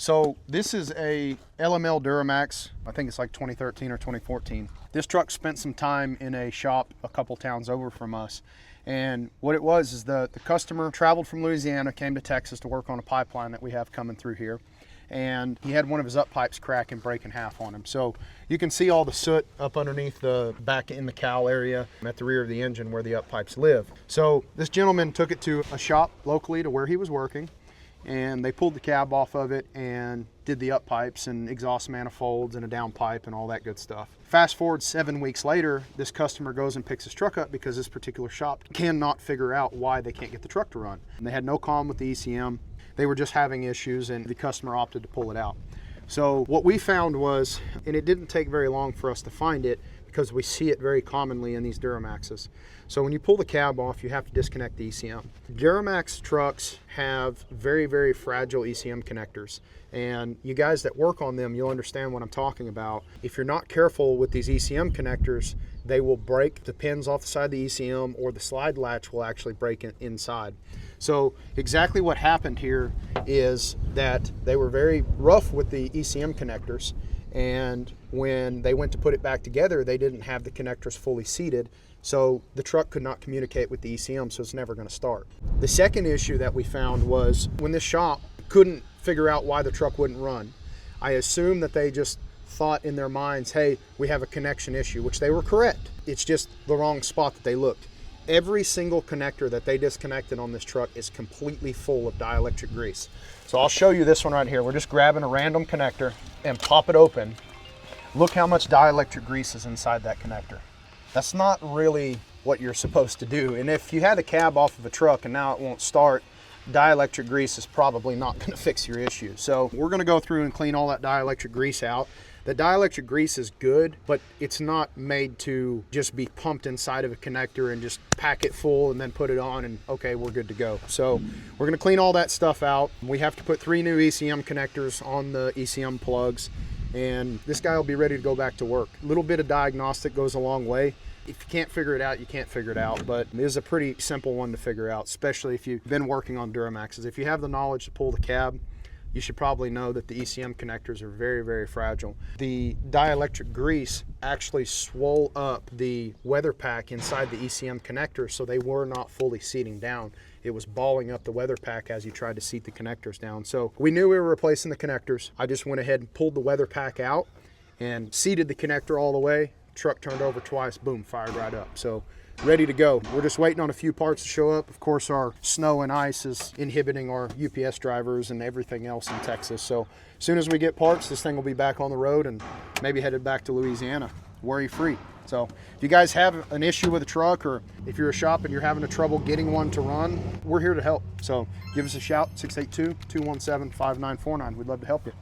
So this is a LML Duramax. I think it's like 2013 or 2014. This truck spent some time in a shop a couple towns over from us. And what it was is the customer traveled from Louisiana, came to Texas to work on a pipeline that we have coming through here. And he had one of his up pipes crack and break in half on him. So you can see all the soot up underneath the back in the cowl area at the rear of the engine where the up pipes live. So this gentleman took it to a shop locally to where he was working, and they pulled the cab off of it and did the up pipes and exhaust manifolds and a down pipe and all that good stuff. Fast forward 7 weeks later, this customer goes and picks his truck up because this particular shop cannot figure out why they can't get the truck to run. And they had no problem with the ECM. They were just having issues, and the customer opted to pull it out. So what we found was, and it didn't take very long for us to find it because we see it very commonly in these Duramaxes. So when you pull the cab off, you have to disconnect the ECM. Duramax trucks have very, very fragile ECM connectors. And you guys that work on them, you'll understand what I'm talking about. If you're not careful with these ECM connectors, they will break the pins off the side of the ECM, or the slide latch will actually break inside. So exactly what happened here is that they were very rough with the ECM connectors, and when they went to put it back together, they didn't have the connectors fully seated, so the truck could not communicate with the ECM, so it's never going to start. The second issue that we found was when this shop couldn't figure out why the truck wouldn't run, I assume that they just thought in their minds, hey, we have a connection issue, which they were correct. It's just the wrong spot that they looked. Every single connector that they disconnected on this truck is completely full of dielectric grease. So I'll show you this one right here. We're just grabbing a random connector and pop it open. Look how much dielectric grease is inside that connector. That's not really what you're supposed to do. And if you had a cab off of a truck and now it won't start, dielectric grease is probably not going to fix your issue. So we're going to go through and clean all that dielectric grease out. The dielectric grease is good, but it's not made to just be pumped inside of a connector and just pack it full and then put it on and okay, we're good to go. So we're going to clean all that stuff out. We have to put 3 new ECM connectors on the ECM plugs, and this guy will be ready to go back to work. A little bit of diagnostic goes a long way. If you can't figure it out, you can't figure it out, but it is a pretty simple one to figure out, especially if you've been working on Duramaxes. If you have the knowledge to pull the cab, you should probably know that the ECM connectors are very, very fragile. The dielectric grease actually swole up the weather pack inside the ECM connector, so they were not fully seating down. It was balling up the weather pack as you tried to seat the connectors down. So we knew we were replacing the connectors. I just went ahead and pulled the weather pack out and seated the connector all the way. Truck turned over twice, boom, fired right up. So ready to go. We're just waiting on a few parts to show up. Of course, our snow and ice is inhibiting our UPS drivers and everything else in Texas. So as soon as we get parts, this thing will be back on the road and maybe headed back to Louisiana, worry-free. So if you guys have an issue with a truck, or if you're a shop and you're having trouble getting one to run, we're here to help. So give us a shout, 682-217-5949. We'd love to help you.